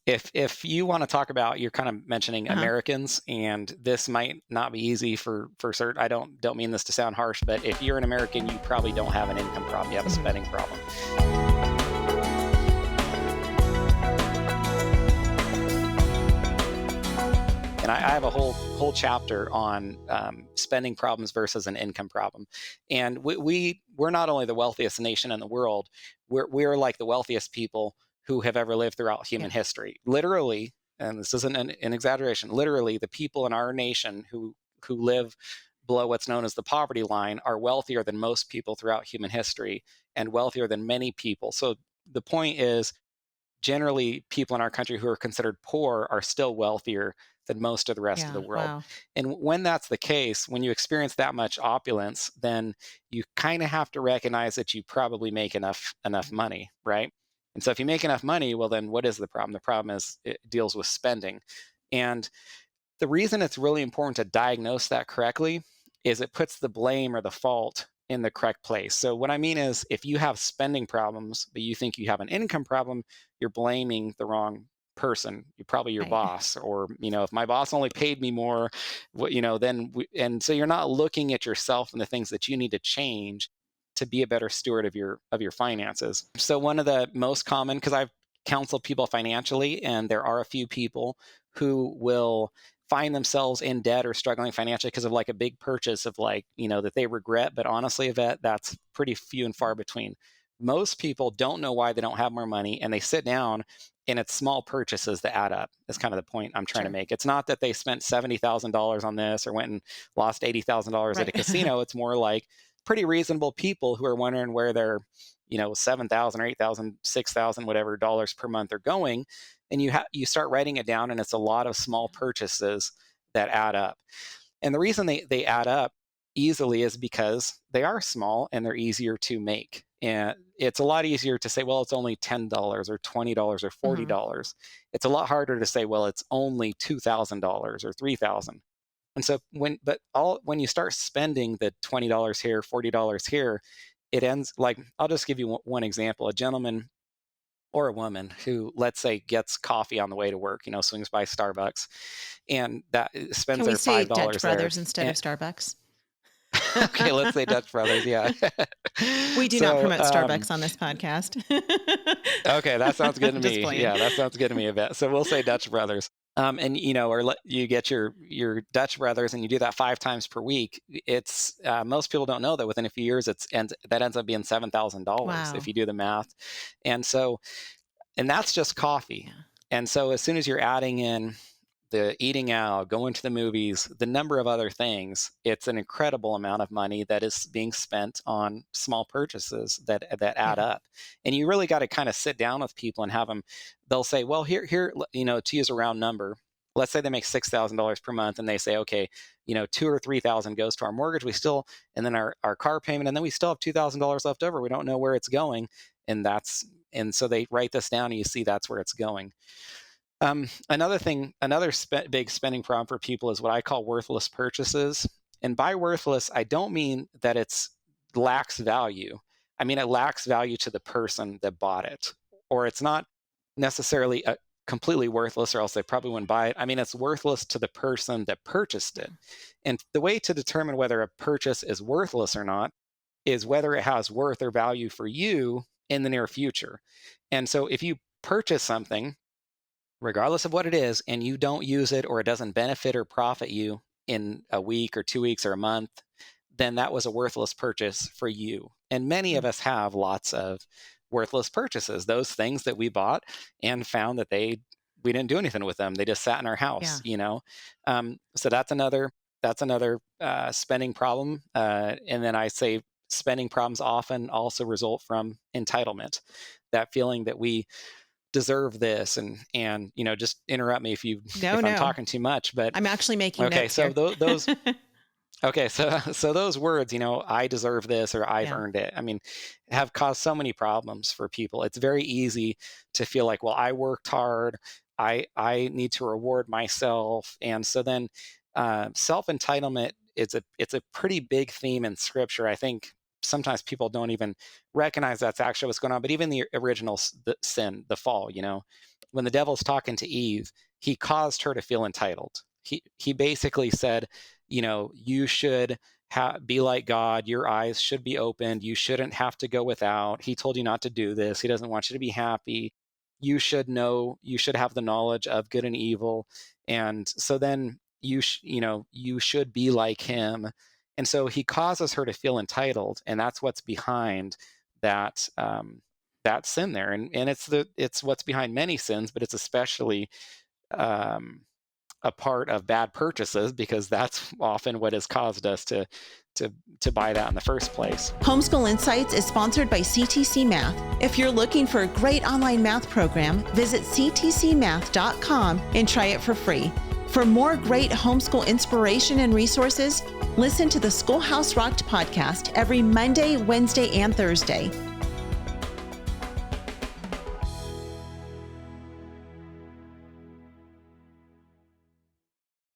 If you want to talk about, you're kind of mentioning Uh-huh. Americans, and this might not be easy for certain. I don't mean this to sound harsh, but if you're an American, you probably don't have an income problem. You have a Mhm. spending problem. And I have a whole chapter on spending problems versus an income problem. And we're not only the wealthiest nation in the world, we're like the wealthiest people who have ever lived throughout Yeah. human history. Literally, and this isn't an exaggeration, literally the people in our nation who live below what's known as the poverty line are wealthier than most people throughout human history and wealthier than many people. So the point is, generally people in our country who are considered poor are still wealthier than most of the rest of the Yeah. world. Wow. And when that's the case, when you experience that much opulence, then you kind of have to recognize that you probably make enough money, right? And so if you make enough money, well, then what is the problem? The problem is it deals with spending. And the reason it's really important to diagnose that correctly is it puts the blame or the fault in the correct place. So what I mean is, if you have spending problems, but you think you have an income problem, you're blaming the wrong person. You're probably your Right. boss, or if my boss only paid me more, and so you're not looking at yourself and the things that you need to change to be a better steward of your finances. So one of the most common, because I've counseled people financially, and there are a few people who will find themselves in debt or struggling financially because of like a big purchase of that they regret. But honestly, Yvette, that's pretty few and far between. Most people don't know why they don't have more money, and they sit down and it's small purchases that add up. That's kind of the point I'm trying to Sure. make. It's not that they spent $70,000 on this or went and lost $80,000 at a Right. casino. It's more like pretty reasonable people who are wondering where their 7,000 or 8,000, 6,000, whatever dollars per month are going. And you start writing it down, and it's a lot of small purchases that add up. And the reason they add up easily is because they are small and they're easier to make. And it's a lot easier to say, well, it's only $10 or $20 or Mhm. $40. It's a lot harder to say, well, it's only $2,000 or $3,000. And so when you start spending the $20 here, $40 here, it ends like, I'll just give you one example. A gentleman or a woman who, let's say, gets coffee on the way to work, swings by Starbucks, and that spends Can we their say five Dutch dollars there. Brothers instead And, of Starbucks? okay, let's say Dutch Brothers, yeah. We do not so, promote Starbucks on this podcast. okay, that sounds good to Just me. playing. Yeah, that sounds good to me a bit. So we'll say Dutch Brothers. And you get your Dutch Brothers, and you do that 5 times per week. It's most people don't know that within a few years, that ends up being $7,000 if Wow. you do the math. And that's just coffee. Yeah. And so as soon as you're adding in the eating out, going to the movies, the number of other things, it's an incredible amount of money that is being spent on small purchases that add Yeah. up. And you really got to kind of sit down with people and have them, they'll say, well, here, to use a round number, let's say they make $6,000 per month, and they say, okay, 2 or 3,000 goes to our mortgage. And then our car payment, and then we still have $2,000 left over. We don't know where it's going. And so they write this down, and you see that's where it's going. Another big spending problem for people is what I call worthless purchases. And by worthless, I don't mean that it's lacks value. I mean, it lacks value to the person that bought it, or it's not necessarily completely worthless, or else they probably wouldn't buy it. I mean, it's worthless to the person that purchased it. And the way to determine whether a purchase is worthless or not is whether it has worth or value for you in the near future. And so if you purchase something, regardless of what it is, and you don't use it, or it doesn't benefit or profit you in a week or 2 weeks or a month, then that was a worthless purchase for you. And many of Mm. us have lots of worthless purchases, those things that we bought and found that we didn't do anything with them. They just sat in our Yeah. house. So that's another spending problem. And then I say spending problems often also result from entitlement, that feeling that we deserve this. And just interrupt me No, if I'm no. talking too much. But I'm actually making okay, notes so here. those okay, so those words, I deserve this, or I've Yeah. earned it, I mean, have caused so many problems for people. It's very easy to feel like, well, I worked hard, I need to reward myself. And so then self entitlement, it's a pretty big theme in Scripture. I think sometimes people don't even recognize that's actually what's going on. But even the original sin, the fall, when the devil's talking to Eve, he caused her to feel entitled. He basically said, you should be like God. Your eyes should be opened. You shouldn't have to go without. He told you not to do this. He doesn't want you to be happy. You should have the knowledge of good and evil. And so then you should be like him. And so he causes her to feel entitled. And that's what's behind that sin there. And it's what's behind many sins, but it's especially a part of bad purchases, because that's often what has caused us to buy that in the first place. Homeschool Insights is sponsored by CTC Math. If you're looking for a great online math program, visit ctcmath.com and try it for free. For more great homeschool inspiration and resources, listen to the Schoolhouse Rocked podcast every Monday, Wednesday, and Thursday.